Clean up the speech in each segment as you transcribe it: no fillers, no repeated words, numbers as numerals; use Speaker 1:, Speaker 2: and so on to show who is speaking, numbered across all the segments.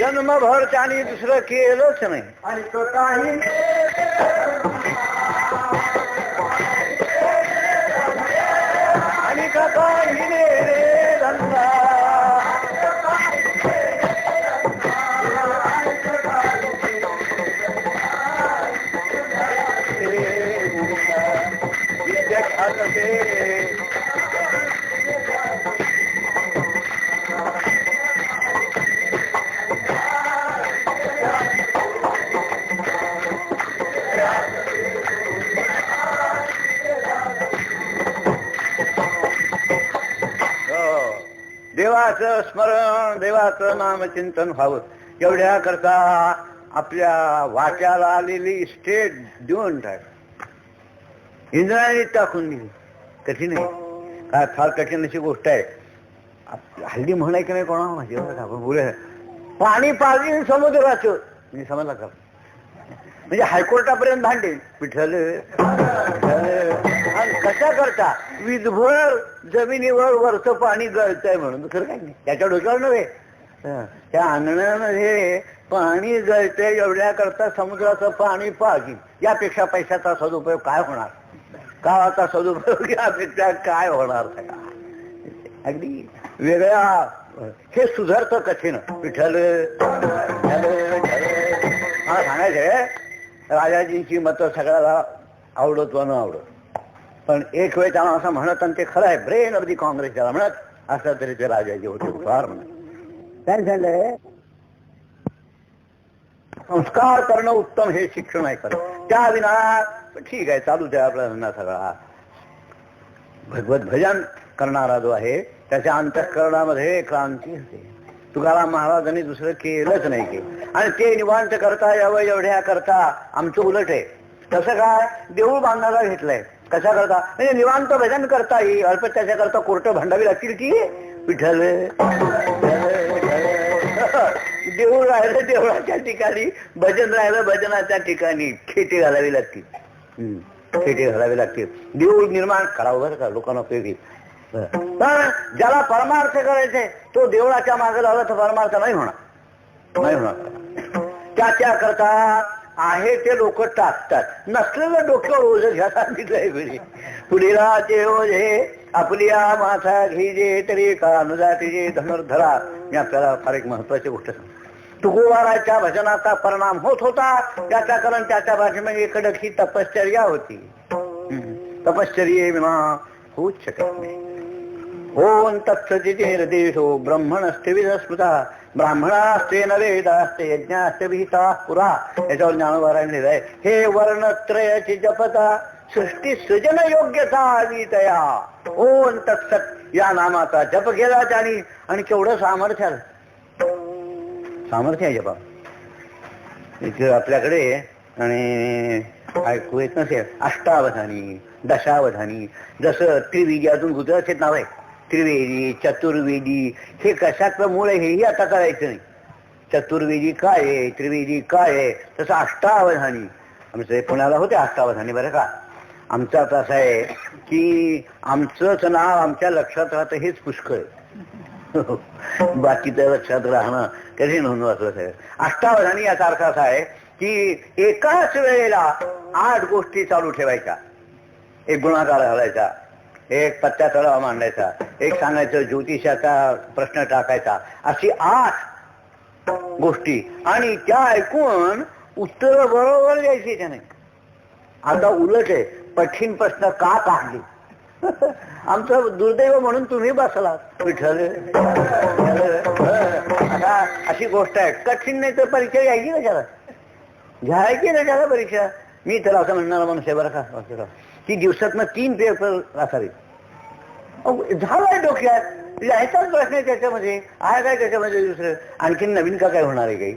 Speaker 1: जन्मभर त्याने दुसरं केलंच नाही
Speaker 2: आणि तो काही
Speaker 1: आणि काही रे धंदा विद्या खाते देवाचं स्मरण देवाचं नामचिंतन व्हावं एवढ्या करता आपल्या वाट्याला आलेली स्टेट देऊन टाक इंद्रायणी टाकून दिली कठीण आहे काय फार कठीण अशी गोष्ट आहे हल्ली म्हणाय की नाही कोणाला माहिती आपण बोलूया पाणी पाजली समुद्राचं मी समजला का म्हणजे हायकोर्टापर्यंत भांडेल विठ्ठल आणि कशा करता विधभर जमिनीवर वरचं पाणी गळतंय म्हणून खरं काय नाही त्याच्या डोक्यावर नव्हे त्या आणण्यामध्ये पाणी गळतंय एवढ्या करता समुद्राचं पाणी पाजी यापेक्षा पैशाचा सदुपयोग काय होणार काळाचा सदुपयोग यापेक्षा काय होणार अगदी वेगळ्या हे सुधारतं कठीण विठ्ठल मला सांगायचंय राजाजींची मतं सगळ्याला आवडत व न आवडत पण एक वेळ त्याला असं म्हणत आणि ते खरं आहे ब्रेन ऑफ दी काँग्रेस त्याला म्हणत असं तरी ते राजाजी होते फार म्हणत काय झालंय संस्कार करणं उत्तम हे शिक्षण आहे खरं त्या विना ठीक आहे चालू द्या आपला सगळा भगवत भजन करणारा जो आहे त्याच्या अंतःकरणामध्ये क्रांती होते तुकाराम महाराजांनी दुसरं केलंच नाही की आणि ते निवांत करता यावं एवढ्या करता आमचं उलट आहे तसं काय देऊळ बांधायला घेतलंय कशा करता म्हणजे निवांत भजन करता येईल अल्प त्याच्या करता कोर्ट भांडावी लागतील की विठ्ठल देऊळ राहिलं देवळाच्या ठिकाणी भजन राहिलं भजनाच्या ठिकाणी खेटी घालावी लागतील खेटी घालावी लागतील देऊळ निर्माण करावं बरं का लोकांना उपयोगी पण ज्याला परमार्थ करायचे तो देवळाच्या मागे लावला तर परमार्थ नाही होणार त्याच्या करता आहे ते लोक टाकतात नसलेलं डोक्यावर ओझ घ्या सांगितलंय पुढीला ते ओझे आपल्या माथा घ्यायचे तरी का अनुजातीचे धनुर्धरा मी आपल्याला फार एक महत्वाची गोष्ट सांगतो तुकोबाराच्या भजनाचा परिणाम होत होता त्याच्या कारण त्याच्या भाषेमध्ये कडक ही तपश्चर्या होती तपश्चर्ये विना होऊच शकत नाही ओम तत्सदिति निर्देशो ब्रह्मणस्ते विदस्मृता ब्राह्मणास्ते न वेदास्ते यज्ञास्ते विहिता पुरा याच्यावर ज्ञानोबारायण लिहिलंय हे वर्णत्रयाची जपता सृष्टी सृजन योग्यता वितया ओम तत्सत या नामाचा जप केला त्याने आणि केवढं सामर्थ्य आहे जपा इथे आपल्याकडे आणि ऐकू येत नसेल अष्टावधानी दशावधानी जसं त्रिवेदी अजून गुजरातीत नाव आहे त्रिवेदी चतुर्वेदी हे कशाचं मूळ आहे हेही आता करायचं नाही चतुर्वेदी काय आहे त्रिवेदी काय आहे तसं अष्टावधानी आमचं पुण्याला होते अष्टावधानी बरं का आमचं आता असं आहे की आमचंच नाव आमच्या लक्षात राहतं हेच पुष्कळ बाकीचं लक्षात राहणं कधी नोंद वाचलं साहेब अष्टावधानी याचा अर्थ असा आहे की एकाच वेळेला 8 गोष्टी चालू ठेवायच्या एक गुणाकार घालायचा एक पत्त्या तळावा मांडायचा एक सांगायचं ज्योतिषाचा प्रश्न टाकायचा अशी 8 गोष्टी आणि त्या ऐकून उत्तर बरोबर द्यायची त्याने आता उलट आहे कठीण प्रश्न का काढली आमचं दुर्दैव म्हणून तुम्ही बसला विठ्ठल आता अशी गोष्ट आहे कठीण नाही तर परीक्षा घ्यायची ना घ्यायची ना त्याला परीक्षा मी त्याला असं म्हणणार माणूस आहे बरं का की दिवसातनं 3 पेपर असावे झालाय डोक्यात लिहायचाच प्रश्न आहे त्याच्यामध्ये आहे काय त्याच्यामध्ये दुसरं आणखीन नवीन का काय होणार आहे काही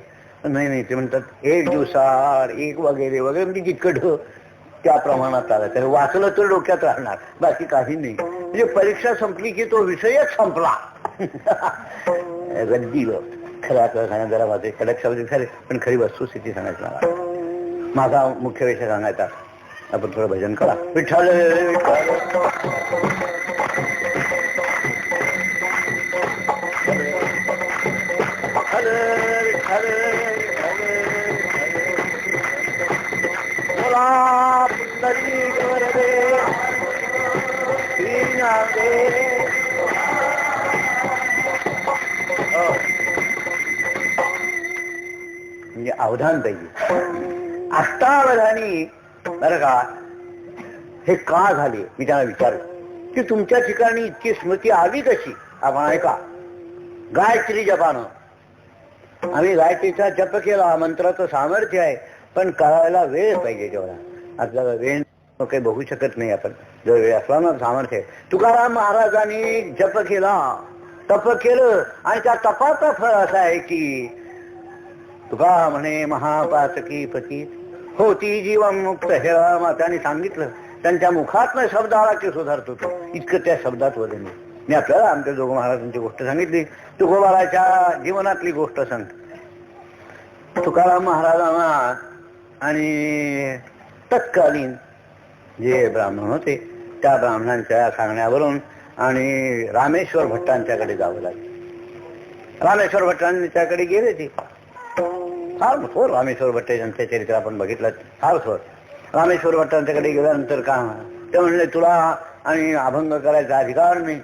Speaker 1: नाही ते म्हणतात 1 दिवसाआड 1 वगैरे वगैरे म्हणजे जितकं त्या प्रमाणात आलं तर वाचलं तर डोक्यात राहणार बाकी काही नाही म्हणजे परीक्षा संपली की तो विषयच संपला रद्दी खरं सांगा जरा माझे कडक शब्द खरे पण खरी वस्तुस्थिती सांगायची मला माझा मुख्य विषय सांगायचा आपण थोडं भजन करा विठ्ठल विठ्ठल म्हणजे अवधान पाहिजे, अष्टावधानी. बरं का, हे का झाले मी त्यांना विचारलं की तुमच्या ठिकाणी इतकी स्मृती आली कशी. आपण ऐका, गायत्री जपानं आम्ही गायत्रीचा जप केला, मंत्राचं सामर्थ्य आहे, पण करायला वेळ पाहिजे तेवढा. आपल्याला वेळ काही बघू शकत नाही आपण, जर वेळ असला ना सामर्थ्य आहे. तुकाराम महाराजांनी जप केला, तप केलं, आणि त्या तपाचं फळ असं आहे की तुका म्हणे महापातकी पती होती जीवन मुक्त. हे त्यांनी सांगितलं, त्यांच्या मुखातनं शब्द आला की सुधारत होतो, इतकं त्या शब्दात वजन. मी आपल्याला आमच्या जोग महाराजांची गोष्ट सांगितली, तुकोबाराच्या जीवनातली गोष्ट सांगतो. तुकाराम महाराजांना आणि तत्कालीन जे ब्राह्मण होते त्या ब्राह्मणांच्या सांगण्यावरून आणि रामेश्वर भट्टांच्याकडे जावं लागलं. रामेश्वर भट्टांच्याकडे गेले ते, फार थोर रामेश्वर भट्ट यांचं चरित्र आपण बघितलं, फार थोर. रामेश्वर भट्टांच्याकडे गेल्यानंतर का ते म्हणले, तुला आणि अभंग करायचा अधिकार नाही,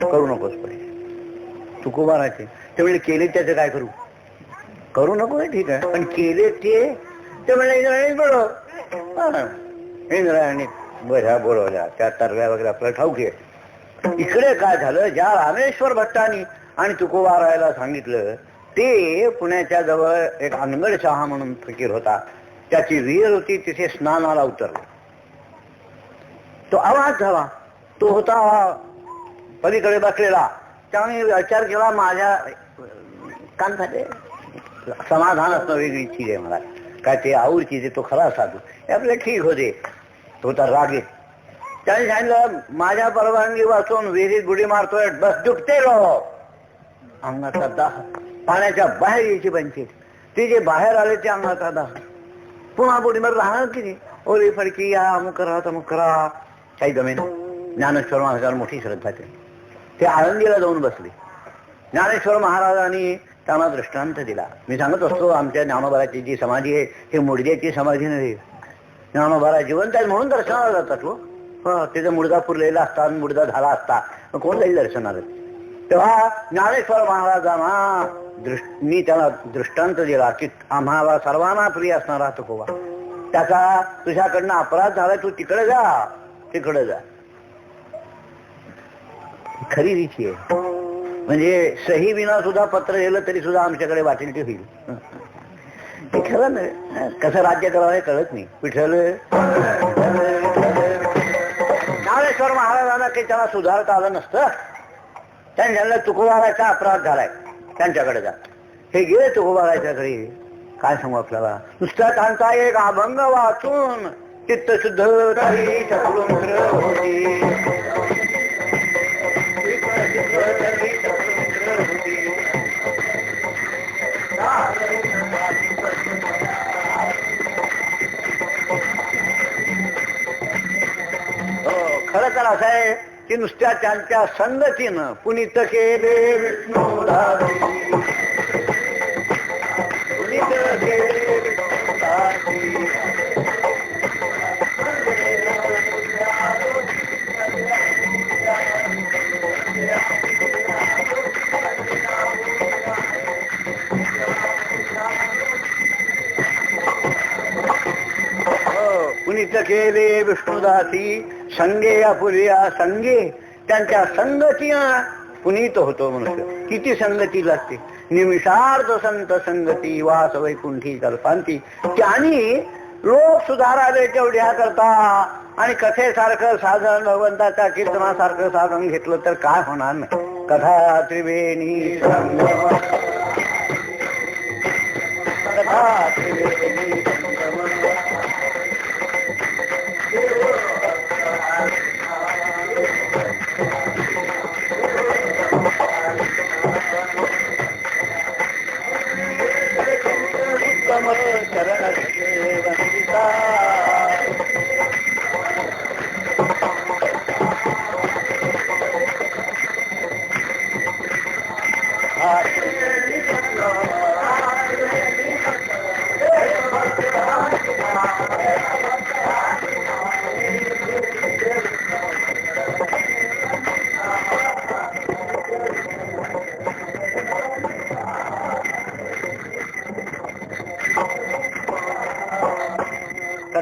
Speaker 1: करू नकोस पडे तुकोबाराचे. ते म्हणले, केले त्याचं काय करू. करू नको ठीक आहे, पण केले ते म्हणले इंद्रायणी बोलव. इंद्रायणी बऱ्या बोलवल्या, त्या तरव्या वगैरे आपल्याला ठाऊक आहे. इकडे काय झालं, ज्या रामेश्वर भट्टांनी आणि तुकोबारायला सांगितलं ते पुण्याच्या जवळ एक अनगड शहा म्हणून फकीर होता, त्याची विहीर होती, तिथे स्नानाला उतरला. तो आवाज झाला, तो होता पलीकडे बसलेला. त्याने विचार केला, माझ्या कांताचे समाधान असणं वेगळी चीज आहे, मला काय ते आवड चीज आहे, तो खरा साधू आपल्या ठीक होते. तो तर रागीत. त्याने सांगितलं, माझ्या परवानगी वाचून विहिरीत बुडी मारतोय, बस दुखते लो. अंगाचा दाह, पाण्याच्या बाहेर यायची पंचायत. ते जे बाहेर आले ते अंगाचा दाह, पुन्हा बुडी मार राहणार की ओली फडकी, या अमुक करा तमुक करा, काही जमेन. ज्ञानेश्वर महाराजांना मोठी श्रद्धा केली, ते आळंदीला जाऊन बसले. ज्ञानेश्वर महाराजांनी त्यांना दृष्टांत दिला. मी सांगत असतो, आमच्या ज्ञानोबाराची जी समाधी आहे ही मुडद्याची समाधी नाही. ज्ञानोबारा जिवंत आहे म्हणून दर्शनाला जातात लोक. त्याचा मुडदा पुरलेला असता, मुडदा झाला असता कोण जाईल दर्शनाला. तेव्हा ज्ञानेश्वर महाराजांना मी त्याला दृष्टांत दिला की आम्हाला सर्वांना प्रिय असणारा तुकोबा, त्याचा तुझ्याकडनं अपराध झाला, तू तिकडे जा, तिकडे जा. खरी रीती आहे. म्हणजे सही विना सुद्धा पत्र गेलं तरी सुद्धा आमच्याकडे वाटेल ते होईल. ते खरं नाही, कसं राज्य करावं हे कळत नाही. विठ्ठल ज्ञानेश्वर महाराजांना काही त्याला सुधारता आलं नसतं. त्यांच्या तुकोबाराचा अपराध झालाय, त्यांच्याकडे जा. हे गेले तुकोबाराच्याकडे. काय सांगू आपल्याला, नुसता त्यांचा एक अभंग वाचून चित्त शुद्ध होती. खरं तर असं आहे की नुसत्या त्यांच्या संगतीनं पुनीत केले विष्णू पुनीत केले पुनीत केले विष्णुदासी संगे अपुरिया संगे. त्यांच्या संगतीनं पुनीत होतो मनुष्य. किती संगती लागते. निमिषार्थ संत संगती वास वैकुंठी कल्पांती. त्यांनी लोक सुधारावे तेवढ्या करता आणि कथेसारखं साधन, भगवंताच्या कीर्तनासारखं साधन घेतलं तर काय होणार नाही. कथा त्रिवेणी संगम, कथा त्रिवेणी संगम.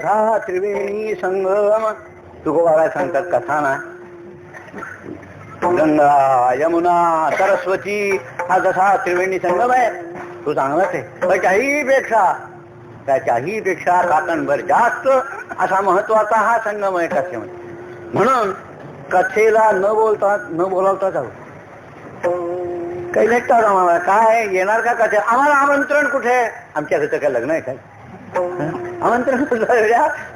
Speaker 1: तथा त्रिवेणी संगम. तुकोबाला सांगतात कथा ना, गंगा यमुना सरस्वती हा जसा त्रिवेणी संगम आहे तो चांगलाच आहे, त्याच्याही पेक्षा काकणभर जास्त असा महत्वाचा हा संगम आहे कथेमध्ये. म्हणून कथेला न बोलावता जाऊ. काही भेटतात आम्हाला, काय येणार का कथे, आम्हाला आमंत्रण कुठे, आमच्या घरचं काय लग्न आहे काय, आमंत्रण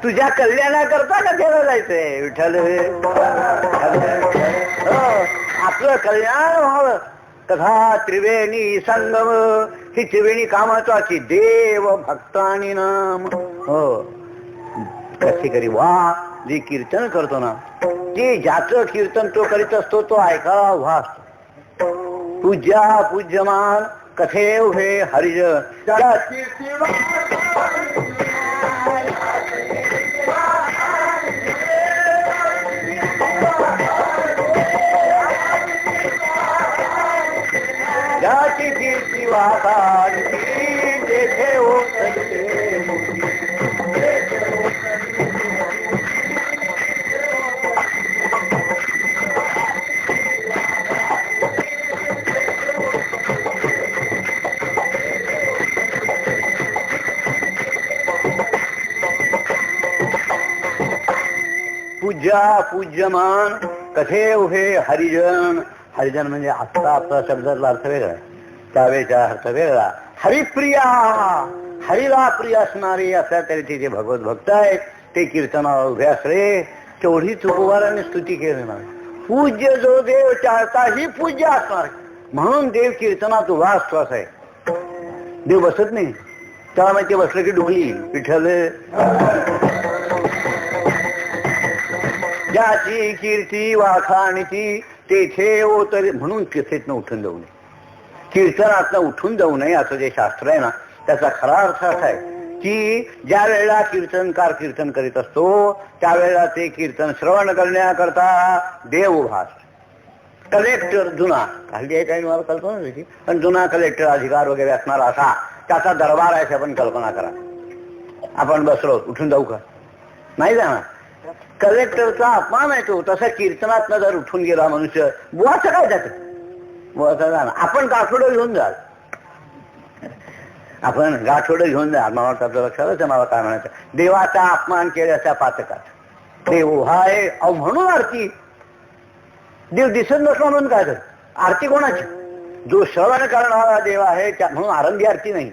Speaker 1: तुझ्या कल्याणाकरता कथेला जायचंय विठ्ठल. आपलं कल्याण व्हावं. तथा त्रिवेणी संगम, ही त्रिवेणी कामाची देव भक्तानी नाम. हो, कशी करी वा, जे कीर्तन करतो ना, ते ज्याचं कीर्तन तो करीत असतो तो ऐकायला उभा असतो. पूज्या पूज्यमान कथे उभे हरिजन. ज्याची कीर्ती वाकाळी तेथे ओसरते मोठी. पूज्या पूज्यमान कथे उभे हरिजन. हरिजन म्हणजे आत्ता आपला शब्दातला अर्थ वेगळा, त्यावेळेचा अर्थ वेगळा. हरिप्रिया, हरिला प्रिय असणारे अशा तऱ्हेचे जे भगवत भक्त आहेत ते कीर्तनाला उभे असले. तेवढी तुकोबाराने स्तुती केली ना. पूज्य जो देव चाहता ही पूज्य असणार, म्हणून देव कीर्तनात उभा असतो असं आहे. देव बसत नाही, त्याला माहिती बसलं की डुबली विठ्ठल. ज्याची कीर्ती वाखाणीची तेथे ओतरी, म्हणून कथेतनं उठून जाऊ नये, कीर्तनातनं उठून जाऊ नये असं जे शास्त्र आहे ना, त्याचा खरा अर्थ असा आहे की ज्या वेळेला कीर्तनकार कीर्तन करीत असतो त्यावेळेला ते कीर्तन श्रवण करण्याकरता देव उभा असतो. कलेक्टर जुना, हल्ली आहे काही मला कल्पना नाही, पण जुना कलेक्टर अधिकार वगैरे असणारा असा त्याचा दरबार आहे. आपण कल्पना करा, आपण बसलो, उठून जाऊ का, नाही जाणार. कलेक्टरचा अपमान आहे तो. तसं कीर्तनातनं जर उठून गेला मनुष्य, बुवाचं काय जातं, बुवाचं जाणार. आपण गाठोडं घेऊन जाल, आपण गाठोडं घेऊन जा. मला वाटतं लक्षात मला काय म्हणायचं, देवाचा अपमान केल्याच्या पातकात देव हाय अहो म्हणून आरती. देव दिसत नसला म्हणून काय तर आरती कोणाची, जो श्रवण करणारा देव आहे म्हणून आरंभी आरती नाही,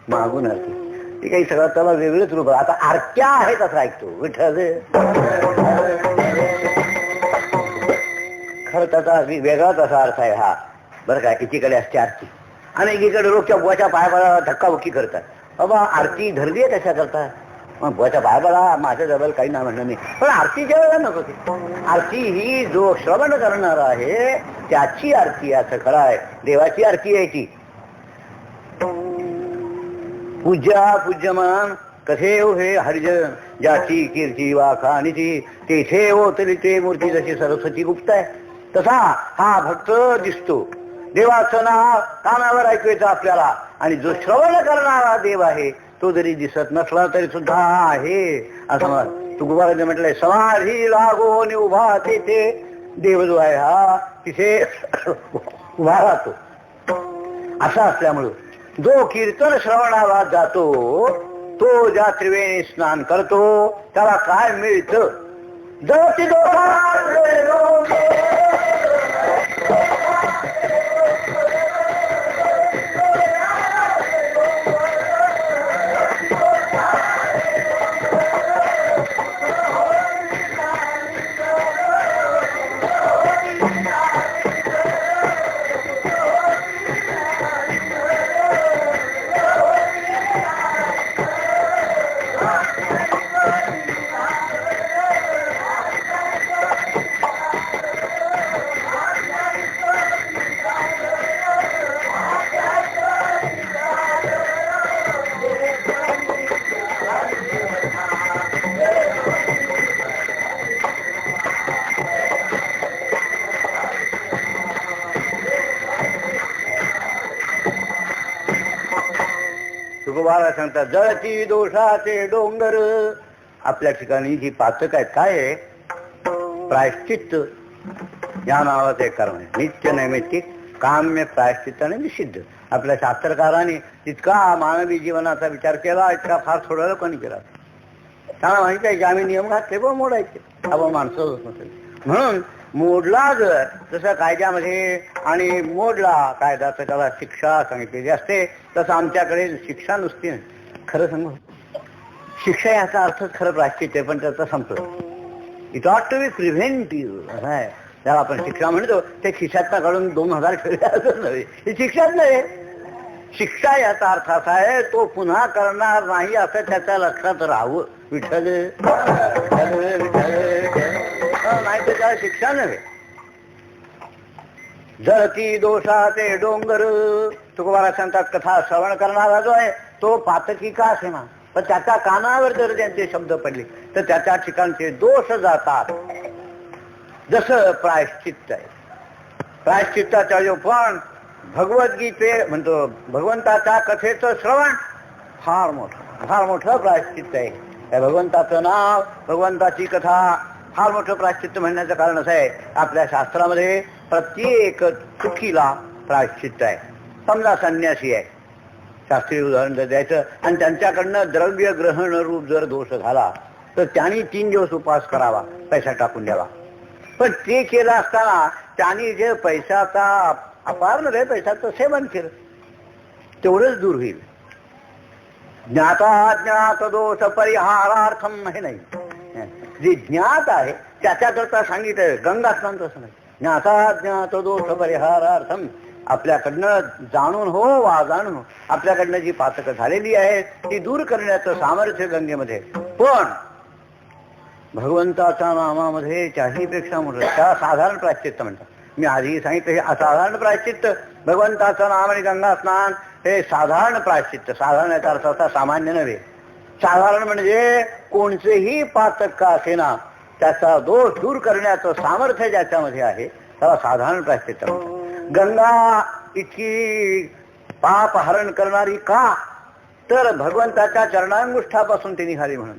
Speaker 1: मागून आरती. ती काही सगळं त्याला वेगळंच रूप. आता आरत्या आहेत असं ऐकतो विठ्ठल, खरं त्याचा वेगळाच असा अर्थ आहे हा बरं का. एकीकडे असते आरती आणि एकीकडे रोजच्या बुवाच्या पायाला धक्काबुक्की करतात. बाबा आरती धरली आहे त्याच्या करता, मग बुवाच्या पायाला माझ्या जवळ काही ना म्हणणं नाही, पण आरतीच्या वेळेला नको ते. आरती ही जो श्रवण करणार आहे त्याची आरती असं खरं आहे, देवाची आरती आहे ती. पूज्या पूज्यमान कथे उभे हरिजन, ज्याची कीर्ती वाखाणीची तेथे ओतली ते मूर्ती. जशी सरस्वती गुप्त आहे तसा हा भक्त दिसतो. देवाचं नाव कानावर ऐकवायचं आपल्याला, आणि जो श्रवण करणारा देव आहे तो जरी दिसत नसला तरी सुद्धा आहे असं तुकोबाराने म्हटलंय. समाधी लागून उभा तेथे देव जो आहे हा तिथे उभा राहतो. असं असल्यामुळं जो कीर्तन श्रवणाला जातो तो ज्या त्रिवेणी स्नान करतो त्याला काय मिळतं, जगती तुकोबारा सांगतात, जळती दोषाचे डोंगर आपल्या ठिकाणी जी पातक आहेत काय आहे? प्रायश्चित्त या नावाचं एक कर्म आहे. नित्य नैमित्तिक काम्य प्रायश्चित्त आणि निषिद्ध. आपल्या शास्त्रकारांनी इतका मानवी जीवनाचा विचार केला, इतका फार थोड्या लोकांनी केला. त्यांना माहिती आहे की आम्ही नियम घातले पण मोडायचे, आपण माणसं म्हणून मोडला जर जसं कायद्यामध्ये आणि मोडला कायदा तर त्याला शिक्षा सांगितलेली असते, तसं आमच्याकडे शिक्षा नुसती नाही. खरं सांगू, शिक्षा याचा अर्थच खरं प्रायश्चित्त आहे, पण त्याचा संपतो. इट ऑट टू बी प्रिव्हेंटिव्ह असं आहे. त्याला आपण शिक्षा म्हणतो, ते खिशातनं काढून 2000 ठेवले असं नव्हे, ही शिक्षाच नाही. शिक्षा याचा अर्थ असा आहे, तो पुन्हा करणार नाही असं त्याच्या लक्षात राहावं. विठ्ठल नाही तर त्याला शिक्षा नव्हे. जळती दोषाचे डोंगर, तुकोबारा सांगतात. कथा श्रवण करणारा जो आहे तो पातकी का असेना, पण त्याच्या कानावर जर त्यांचे शब्द पडले तर त्याच्या ठिकाणचे दोष जातात. जसं प्रायश्चित्त आहे, प्रायश्चित्ताचा जो पण भगवद्गीते म्हणतो, भगवंताच्या कथेचं श्रवण फार मोठं प्रायश्चित्त आहे. त्या भगवंताचं नाव, भगवंताची कथा फार मोठं प्रायश्चित्त म्हणण्याचं कारण असं आहे, आपल्या शास्त्रामध्ये प्रत्येक चुकीला प्रायश्चित्त आहे. समजा संन्यासी आहे, शास्त्रीय उदाहरण जर द्यायचं, आणि त्यांच्याकडनं द्रव्य ग्रहण रूप जर दोष झाला तर त्यांनी 3 दिवस उपवास करावा, पैसा टाकून द्यावा. पण ते केलं असताना त्यांनी जे पैशाचा अपार नव्हे, पैशाचं सेवन केलं, तेवढंच दूर होईल. ज्ञाता ज्ञात दोष परिहारार्थम हे नाही. जे ज्ञात आहे त्याच्याकरता सांगितलं गंगा स्नान, तसं नाही. ज्ञाता ज्ञात दोष परिहारार्थम, आपल्याकडनं जाणून हो वा जाणून हो, आपल्याकडनं जी पातक झालेली आहे ती दूर करण्याचं सामर्थ्य गंगेमध्ये. पण भगवंताच्या नामामध्ये त्याहीपेक्षा मोठं, त्या साधारण प्रायश्चित्त म्हणतात. मी आधी सांगितलं हे असाधारण प्रायश्चित्त. भगवंताचं नाम आणि गंगा स्नान हे साधारण प्रायश्चित्त. साधारण याचा अर्थ असा सामान्य नव्हे. साधारण म्हणजे कोणतेही पातक का असेना त्याचा दोष दूर करण्याचं सामर्थ्य ज्याच्यामध्ये आहे त्याला साधारण प्रायश्चित्त म्हणतात. गंगा इतकी पाप हरण करणारी का, तर भगवंताच्या चरणांगुष्ठापासून ती निघाली म्हणून.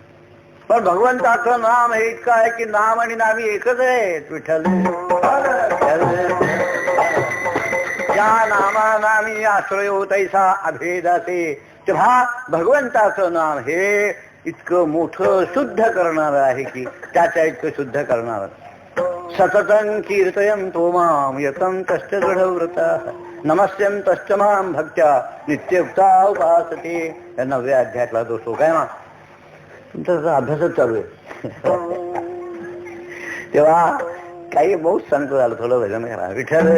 Speaker 1: पण भगवंताचं नाम हे इतकं आहे की नाम आणि नामी एकच आहे. विठ्ठल या नामा नामी आश्रयो तैसा अभेदासे. तेव्हा भगवंताचं नाम हे इतकं मोठं शुद्ध करणार आहे की त्याच्या इतकं शुद्ध करणार. सततं कीर्तयन्तो मां यतं तश्च दृढव्रतः नमस्यं तश्च मां भक्त्या नित्ययुक्ता उपासते. या 9व्या अध्यायातला तो श्लोक आहे ना. तुमचा अभ्यासच चालू आहे. तेव्हा काही बहुत सांगतो झालं, थोडं भजन करा. विठ्ठल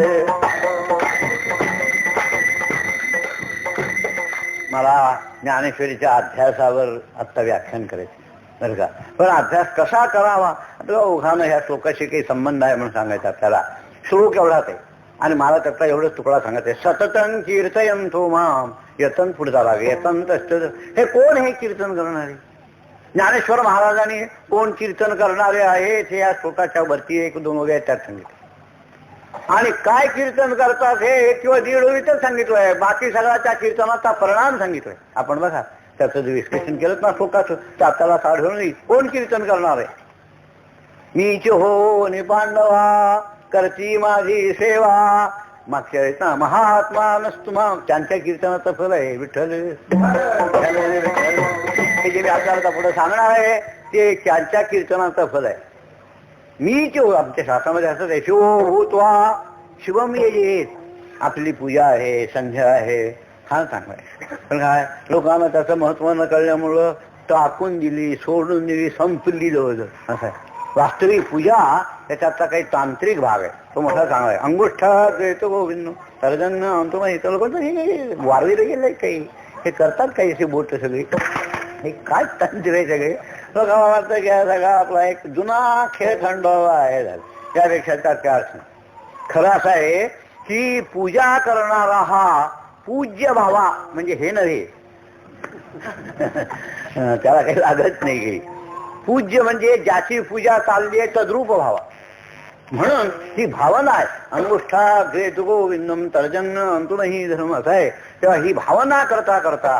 Speaker 1: मला ज्ञानेश्वरीच्या अध्यासावर आत्ता व्याख्यान करायचं बरं का. पण अभ्यास कसा करावा आता ओघानं ह्या श्लोकाशी काही संबंध आहे म्हणून सांगायचं आपल्याला. श्लोक एवढाच आहे आणि मला त्यातला एवढंच तुकडा सांगायचं आहे. सततं कीर्तयन्तो मां यतं पुढचा भाग यतं तश्च. हे कोण हे कीर्तन करणारे? ज्ञानेश्वर महाराजांनी कोण कीर्तन करणारे आहेत हे या श्लोकाच्या वरती 1-2 वगैरे त्यात सांगितले. आणि काय कीर्तन करतात हे 1 किंवा 1.5 ओळी तर सांगितलंय. बाकी सगळा त्या कीर्तनाचा परिणाम सांगितलाय. आपण बघा त्याचं जे विश्लेषण केलं ना श्लोकाचं, तर आपल्याला साढळून येईल कोण कीर्तन करणार आहे. मीच हो निपांडवा करती माझी सेवा. मागच्या वेळेस ना महात्मा नसतुमा त्यांच्या कीर्तनाचं फल आहे. विठ्ठल हे जे मी आपल्याला पुढे सांगणार आहे ते त्यांच्या कीर्तनाचं फल आहे. मीच हो, आमच्या शास्त्रामध्ये असंच आहे. शिवो भूत्वा शिवम येत. आपली पूजा आहे, संध्या आहे, हा चांगला आहे. पण काय लोकांना त्याचं महत्व न कळल्यामुळं टाकून दिली, सोडून दिली, संपली जवळजवळ असं आहे. वास्तविक पूजा त्याच्यातला काही तांत्रिक भाग आहे, तो मोठा चांगला आहे. अंगुष्ठात येतो गोविंद सर्जन आणतो माहिती लोकांचं हे वारवीला गेलंय काही, हे करतात काही अशी बोट सगळी, हे काय तांत्रिक आहे सगळे. लोकांना वाटतं की सगळा आपला एक जुना खेळ खंडोबा आहे झाला, त्यापेक्षा त्यात काय अर्थ नाही. खरं असं आहे की पूजा करणारा हा पूज्य भावा म्हणजे हे नव्हे, त्याला काही लागत नाही काही. पूज्य म्हणजे ज्याची पूजा चालली आहे तद्रूप भावा, म्हणून ही भावना आहे. अंगुष्ठा ग्रेत गोविंदम तर्जन अंतुनही धर्म असं आहे. तेव्हा ही भावना करता करता